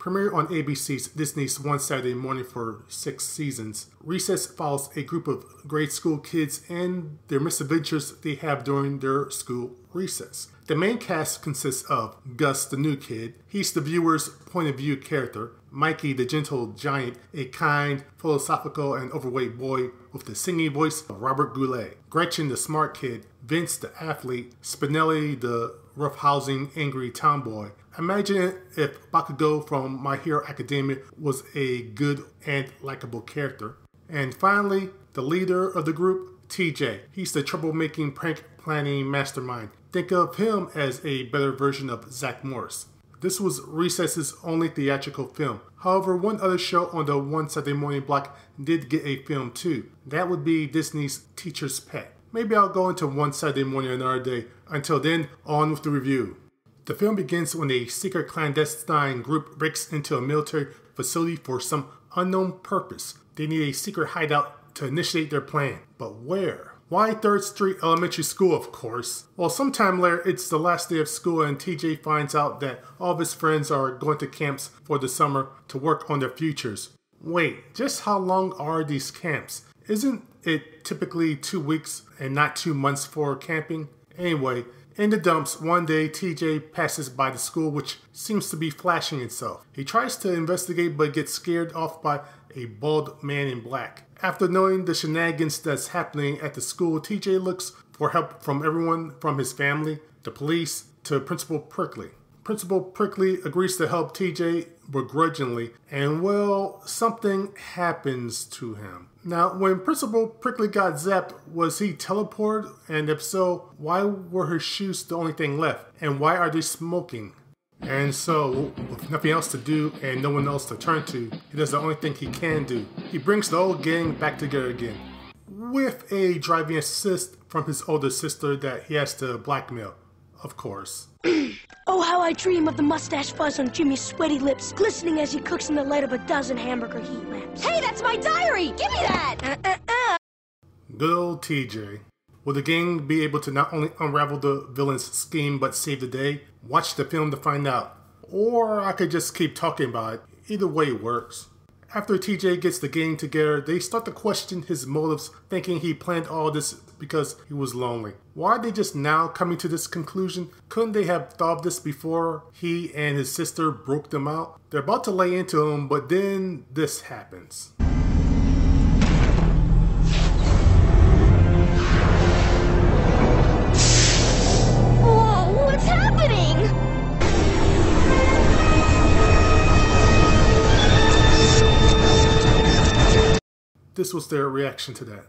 Premiered on ABC's Disney's One Saturday Morning for 6 seasons, Recess follows a group of grade school kids and their misadventures they have during their school recess. The main cast consists of Gus, the new kid. He's the viewer's point of view character. Mikey, the gentle giant, a kind, philosophical, and overweight boy with the singing voice of Robert Goulet. Gretchen, the smart kid. Vince, the athlete. Spinelli, the roughhousing, angry tomboy. Imagine if Bakugo from My Hero Academia was a good and likable character. And finally, the leader of the group, TJ. He's the troublemaking, prank-planning mastermind. Think of him as a better version of Zach Morris. This was Recess's only theatrical film. However, one other show on the One Saturday Morning block did get a film too. That would be Disney's Teacher's Pet. Maybe I'll go into One Saturday Morning another day. Until then, on with the review. The film begins when a secret clandestine group breaks into a military facility for some unknown purpose. They need a secret hideout to initiate their plan. But where? Why 3rd Street Elementary School, of course? Well, sometime later, it's the last day of school and TJ finds out that all of his friends are going to camps for the summer to work on their futures. Wait, just how long are these camps? Isn't it typically 2 weeks and not 2 months for camping? Anyway, in the dumps, one day TJ passes by the school which seems to be flashing itself. He tries to investigate but gets scared off by a bald man in black. After knowing the shenanigans that's happening at the school, TJ looks for help from everyone from his family, the police, to Principal Prickly. Principal Prickly agrees to help TJ begrudgingly, and well, something happens to him. Now, when Principal Prickly got zapped, was he teleported? And if so, why were his shoes the only thing left? And why are they smoking? And so, with nothing else to do and no one else to turn to, he does the only thing he can do. He brings the old gang back together again, with a driving assist from his older sister that he has to blackmail, of course. Oh, how I dream of the mustache fuzz on Jimmy's sweaty lips, glistening as he cooks in the light of a dozen hamburger heat lamps. Hey, that's my diary! Give me that! Good old TJ. Will the gang be able to not only unravel the villain's scheme but save the day? Watch the film to find out. Or I could just keep talking about it. Either way works. After TJ gets the gang together, they start to question his motives, thinking he planned all this because he was lonely. Why are they just now coming to this conclusion? Couldn't they have thought of this before he and his sister broke them out? They're about to lay into him, but then this happens. Whoa, what's happening? This was their reaction to that.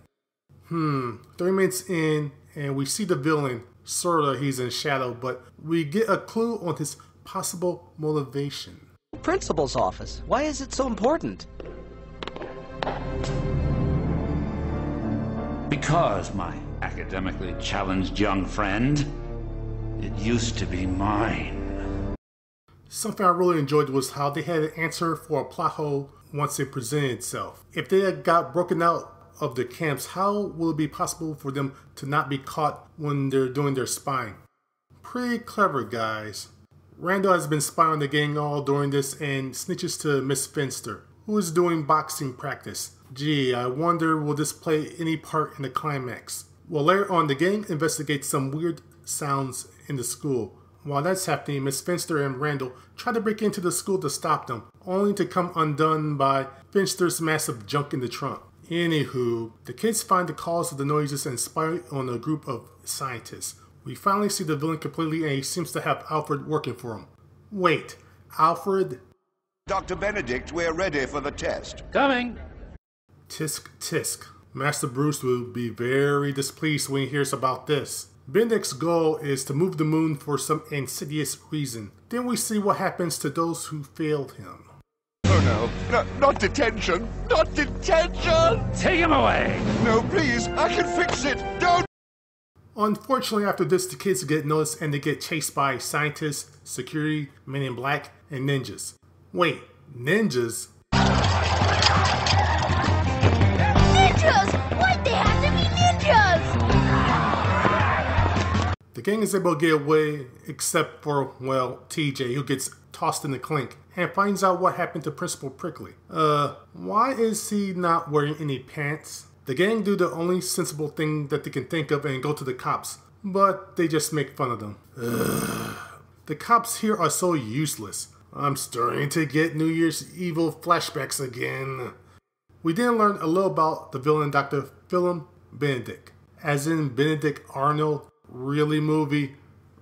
3 minutes in, and we see the villain. Sorta, he's in shadow, but we get a clue on his possible motivation. Principal's office. Why is it so important? Because, my academically challenged young friend, it used to be mine. Something I really enjoyed was how they had an answer for a plot hole once it presented itself. If they had got broken out of the camps, how will it be possible for them to not be caught when they're doing their spying? Pretty clever, guys. Randall has been spying on the gang all during this and snitches to Miss Finster, who is doing boxing practice. Gee, I wonder will this play any part in the climax? Well, later on, the gang investigates some weird sounds in the school. While that's happening, Miss Finster and Randall try to break into the school to stop them, only to come undone by Finster's massive junk in the trunk. Anywho, the kids find the cause of the noises and spy on a group of scientists. We finally see the villain completely and he seems to have Alfred working for him. Wait, Alfred? Dr. Benedict, we're ready for the test. Coming! Tisk tisk. Master Bruce will be very displeased when he hears about this. Benedict's goal is to move the moon for some insidious reason. Then we see what happens to those who failed him. Oh no, not detention! Not detention! Take him away! No, please, I can fix it! Don't! Unfortunately, after this, the kids get noticed and they get chased by scientists, security, men in black, and ninjas. Wait, ninjas? Ninjas! Why'd they have to be ninjas? The The gang is able to get away except for, well, TJ, who gets tossed in the clink and finds out what happened to Principal Prickly. Why is he not wearing any pants? The gang do the only sensible thing that they can think of and go to the cops, but they just make fun of them. The cops here are so useless. I'm starting to get New Year's Evil flashbacks again. We then learn a little about the villain, Dr. Philip Benedict. As in Benedict Arnold. Really, movie?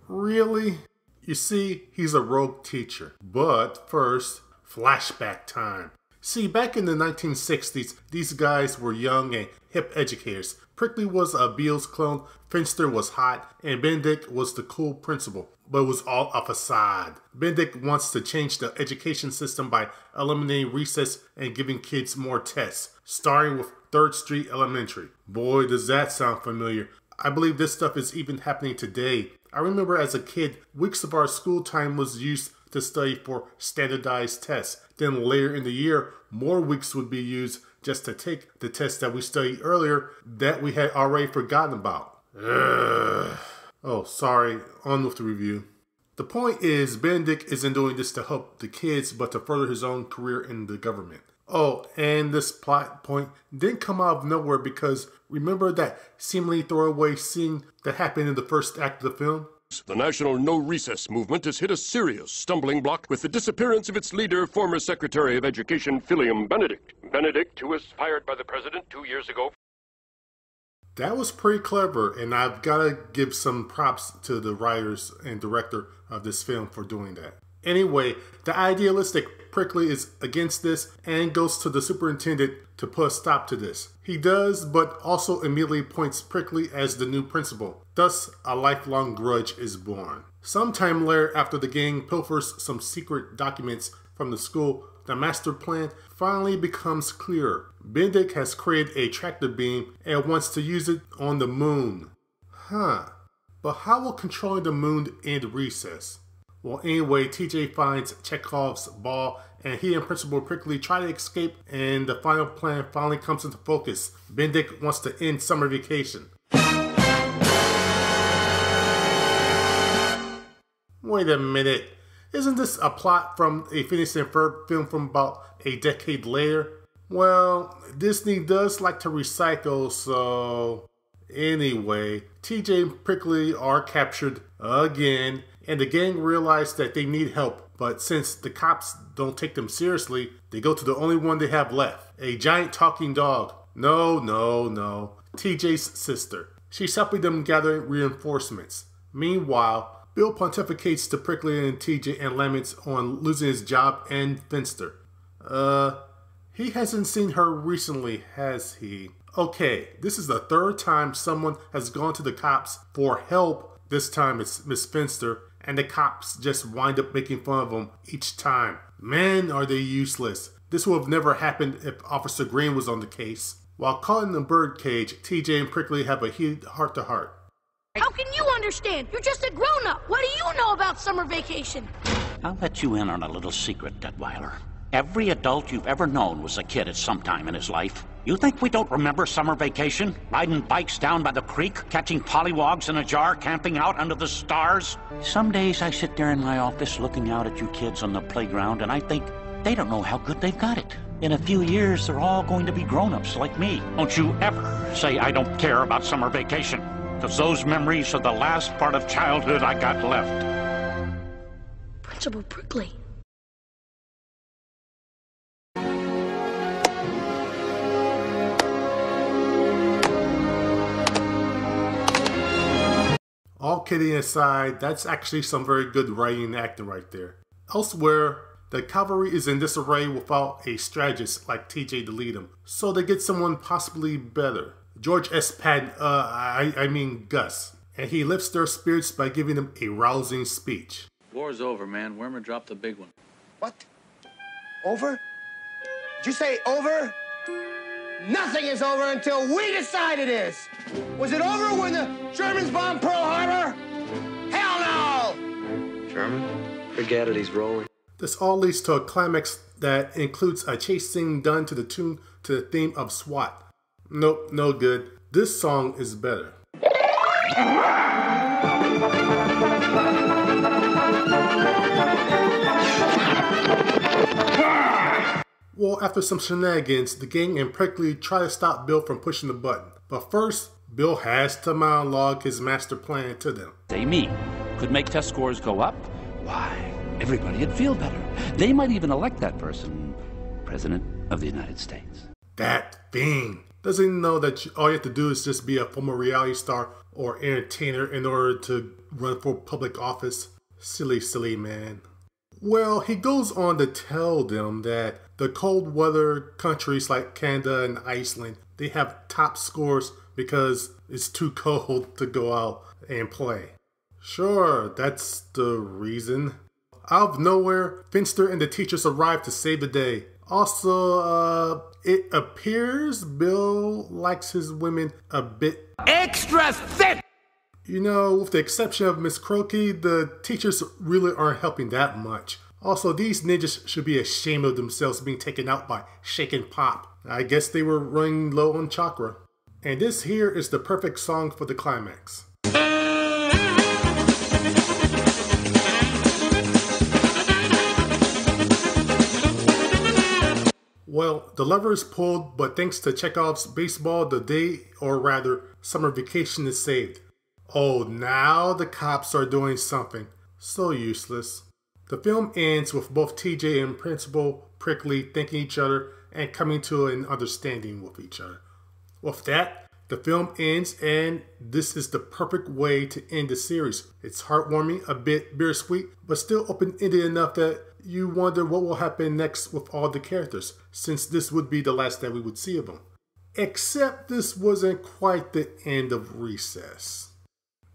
Really? You see, he's a rogue teacher. But first, flashback time. See, back in the 1960s, these guys were young and hip educators. Prickly was a Beals clone, Finster was hot, and Benedict was the cool principal. But it was all a facade. Benedict wants to change the education system by eliminating recess and giving kids more tests, starting with 3rd Street Elementary. Boy, does that sound familiar. I believe this stuff is even happening today. I remember as a kid, weeks of our school time was used to study for standardized tests. Then later in the year, more weeks would be used just to take the tests that we studied earlier that we had already forgotten about. Oh, sorry, on with the review. The point is, Benedict isn't doing this to help the kids, but to further his own career in the government. Oh, and this plot point didn't come out of nowhere because remember that seemingly throwaway scene that happened in the first act of the film? The national no recess movement has hit a serious stumbling block with the disappearance of its leader, former Secretary of Education Philip Benedict. Benedict, who was fired by the president 2 years ago. That was pretty clever, and I've got to give some props to the writers and director of this film for doing that. Anyway, the idealistic Prickly is against this and goes to the superintendent to put a stop to this. He does, but also immediately appoints Prickly as the new principal. Thus, a lifelong grudge is born. Sometime later, after the gang pilfers some secret documents from the school, the master plan finally becomes clearer. Benedict has created a tractor beam and wants to use it on the moon. But how will controlling the moon end recess? Well, anyway, TJ finds Chekhov's ball, and he and Principal Prickly try to escape, and the final plan finally comes into focus. Benedict wants to end summer vacation. Wait a minute, isn't this a plot from a Phineas and Ferb film from about a decade later? Well, Disney does like to recycle, so... Anyway, TJ and Prickly are captured again, and the gang realize that they need help, but since the cops don't take them seriously, they go to the only one they have left, a giant talking dog. No, TJ's sister. She's helping them gather reinforcements. Meanwhile, Bill pontificates to Prickly and TJ and laments on losing his job and Finster. He hasn't seen her recently, has he? Okay, this is the 3rd time someone has gone to the cops for help. This time it's Miss Finster, and the cops just wind up making fun of them each time. Man, are they useless. This would have never happened if Officer Green was on the case. While caught in the birdcage, TJ and Prickly have a heated heart-to-heart. How can you understand? You're just a grown-up. What do you know about summer vacation? I'll let you in on a little secret, Detweiler. Every adult you've ever known was a kid at some time in his life. You think we don't remember summer vacation? Riding bikes down by the creek, catching pollywogs in a jar, camping out under the stars? Some days I sit there in my office looking out at you kids on the playground and I think they don't know how good they've got it. In a few years, they're all going to be grown-ups like me. Don't you ever say I don't care about summer vacation, because those memories are the last part of childhood I got left. Principal Prickly. All kidding aside, that's actually some very good writing and acting right there. Elsewhere, the cavalry is in disarray without a strategist like TJ to lead them, so they get someone possibly better. George S. Patton, I mean Gus, and he lifts their spirits by giving them a rousing speech. War's over, man. Wormer dropped the big one. What? Over? Did you say over? Nothing is over until we decide it is. Was it over when the Germans bombed Pearl Harbor? Hell no! German? Forget it, he's rolling. This all leads to a climax that includes a chase scene done to the tune to the theme of SWAT. Nope, no good. This song is better. Well, after some shenanigans, the gang and Prickly try to stop Bill from pushing the button. But first, Bill has to monologue his master plan to them. They mean could make test scores go up. Why, everybody'd feel better. They might even elect that person President of the United States. That thing. Doesn't he know that all you have to do is just be a former reality star or entertainer in order to run for public office? Silly, silly man. Well, he goes on to tell them that the cold weather countries like Canada and Iceland, they have top scores because it's too cold to go out and play. Sure, that's the reason. Out of nowhere, Finster and the teachers arrive to save the day. Also, it appears Bill likes his women a bit extra thick. You know, with the exception of Miss Croaky, the teachers really aren't helping that much. Also, these ninjas should be ashamed of themselves being taken out by Shaken Pop. I guess they were running low on chakra. And this here is the perfect song for the climax. Well, the lever is pulled, but thanks to Chekhov's baseball, the day, or rather, summer vacation is saved. Oh, now the cops are doing something. So useless. The film ends with both TJ and Principal Prickly thanking each other and coming to an understanding with each other. With that, the film ends, and this is the perfect way to end the series. It's heartwarming, a bit bittersweet, but still open-ended enough that you wonder what will happen next with all the characters, since this would be the last that we would see of them. Except this wasn't quite the end of Recess.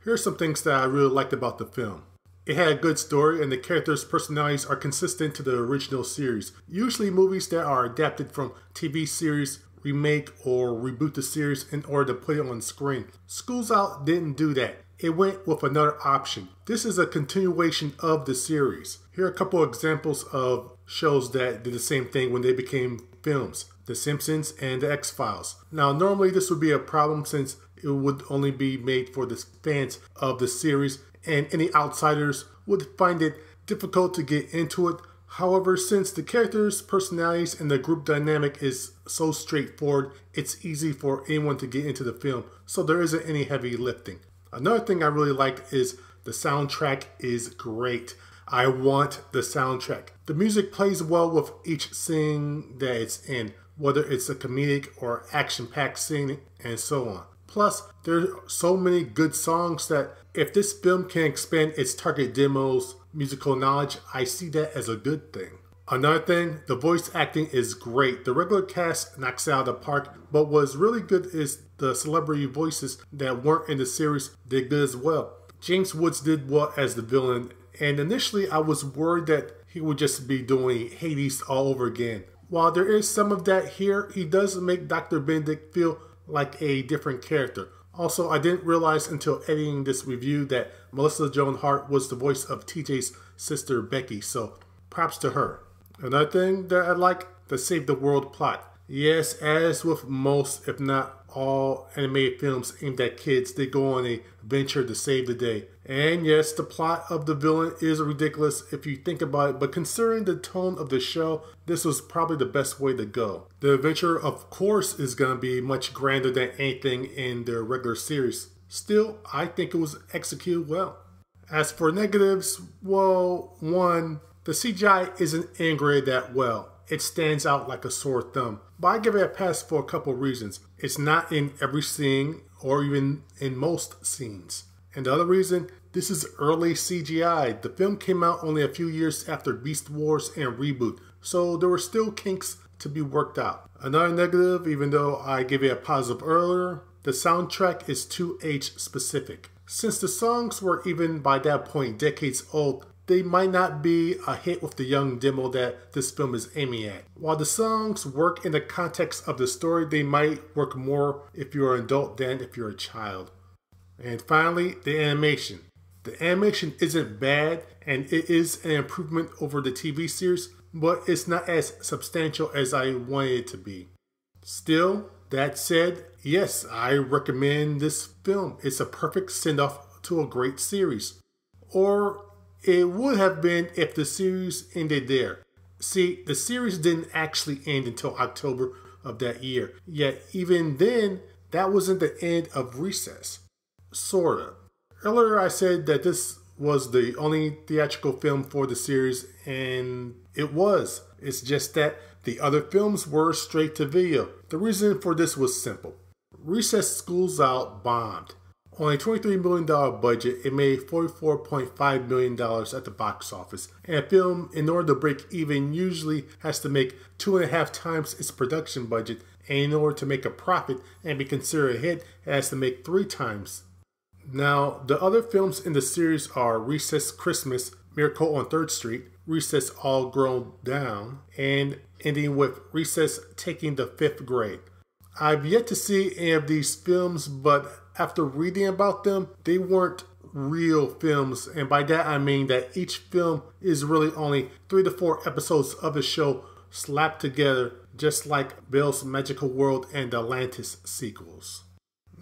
Here are some things that I really liked about the film. It had a good story, and the characters' personalities are consistent to the original series. Usually movies that are adapted from TV series remake or reboot the series in order to put it on screen. Schools Out didn't do that. It went with another option. This is a continuation of the series. Here are a couple examples of shows that did the same thing when they became films. The Simpsons and The X-Files. Now normally this would be a problem since it would only be made for the fans of the series, and any outsiders would find it difficult to get into it. However, since the characters' personalities and the group dynamic is so straightforward, it's easy for anyone to get into the film, so there isn't any heavy lifting. Another thing I really liked is the soundtrack is great. I want the soundtrack. The music plays well with each scene that it's in, whether it's a comedic or action-packed scene and so on. Plus, there are so many good songs that if this film can expand its target demo's musical knowledge, I see that as a good thing. Another thing, the voice acting is great. The regular cast knocks it out of the park, but what's really good is the celebrity voices that weren't in the series did good as well. James Woods did well as the villain, and initially I was worried that he would just be doing Hades all over again. While there is some of that here, he does make Dr. Benedict feel like a different character. Also, I didn't realize until editing this review that Melissa Joan Hart was the voice of TJ's sister Becky, so props to her. Another thing that I like, the Save the World plot. Yes, as with most, if not all, animated films aimed at kids, they go on a venture to save the day. And yes, the plot of the villain is ridiculous if you think about it, but considering the tone of the show, this was probably the best way to go. The adventure, of course, is going to be much grander than anything in their regular series. Still, I think it was executed well. As for negatives, well, one, the CGI isn't integrated that well. It stands out like a sore thumb, but I give it a pass for a couple reasons. It's not in every scene or even in most scenes. And the other reason, this is early CGI. The film came out only a few years after Beast Wars and Reboot, so there were still kinks to be worked out. Another negative, even though I gave it a positive earlier, the soundtrack is too age specific. Since the songs were even by that point decades old, they might not be a hit with the young demo that this film is aiming at. While the songs work in the context of the story, they might work more if you're an adult than if you're a child. And finally, the animation. The animation isn't bad, and it is an improvement over the TV series, but it's not as substantial as I wanted it to be. Still, that said, yes, I recommend this film. It's a perfect send-off to a great series. Or it would have been if the series ended there. See, the series didn't actually end until October of that year. Yet even then, that wasn't the end of Recess. Sorta. Earlier I said that this was the only theatrical film for the series, and it was. It's just that the other films were straight to video. The reason for this was simple. Recess School's Out bombed. On a $23 million budget, it made $44.5 million at the box office. And a film, in order to break even, usually has to make 2.5 times its production budget. And in order to make a profit and be considered a hit, it has to make 3 times. Now, the other films in the series are Recess Christmas, Miracle on 3rd Street, Recess All Grown Down, and ending with Recess Taking the 5th Grade. I've yet to see any of these films, but after reading about them, they weren't real films, and by that I mean that each film is really only 3 to 4 episodes of the show slapped together, just like Belle's Magical World and the Atlantis sequels.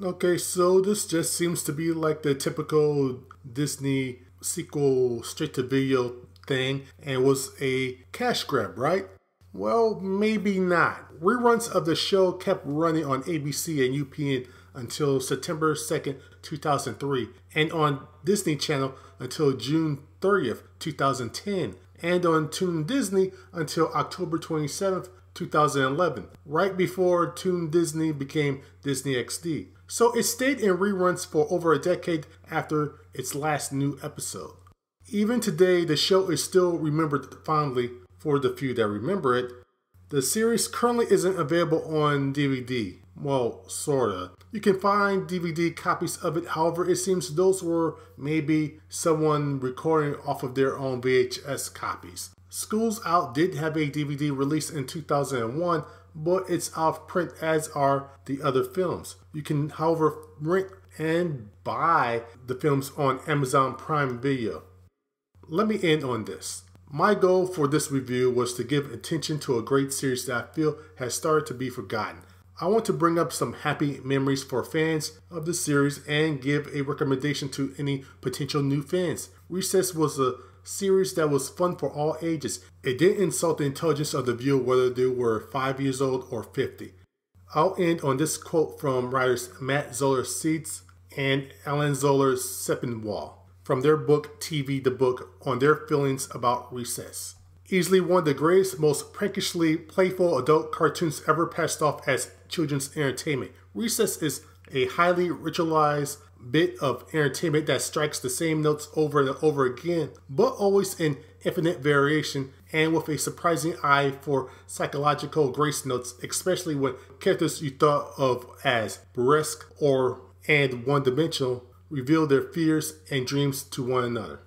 Okay, so this just seems to be like the typical Disney sequel straight-to-video thing, and was a cash grab, right? Well, maybe not. Reruns of the show kept running on ABC and UPN until September 2nd, 2003, and on Disney Channel until June 30th, 2010, and on Toon Disney until October 27th, 2011, right before Toon Disney became Disney XD. So it stayed in reruns for over a decade after its last new episode. Even today, the show is still remembered fondly for the few that remember it. The series currently isn't available on DVD. Well, sorta. You can find DVD copies of it, however, it seems those were maybe someone recording off of their own VHS copies. School's Out did have a DVD release in 2001, but it's out of print, as are the other films. You can, however, rent and buy the films on Amazon Prime Video. Let me end on this. My goal for this review was to give attention to a great series that I feel has started to be forgotten. I want to bring up some happy memories for fans of the series and give a recommendation to any potential new fans. Recess was a series that was fun for all ages. It didn't insult the intelligence of the viewer whether they were 5 years old or 50. I'll end on this quote from writers Matt Zoller-Seitz and Alan Zoller-Sepinwall from their book TV the Book on their feelings about Recess. Easily one of the greatest, most prankishly playful adult cartoons ever passed off as children's entertainment. Recess is a highly ritualized bit of entertainment that strikes the same notes over and over again, but always in infinite variation and with a surprising eye for psychological grace notes, especially when characters you thought of as burlesque and one-dimensional reveal their fears and dreams to one another.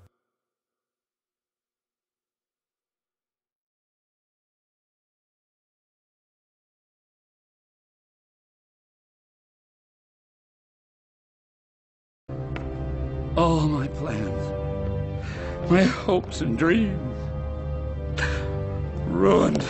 All my plans, my hopes and dreams, ruined.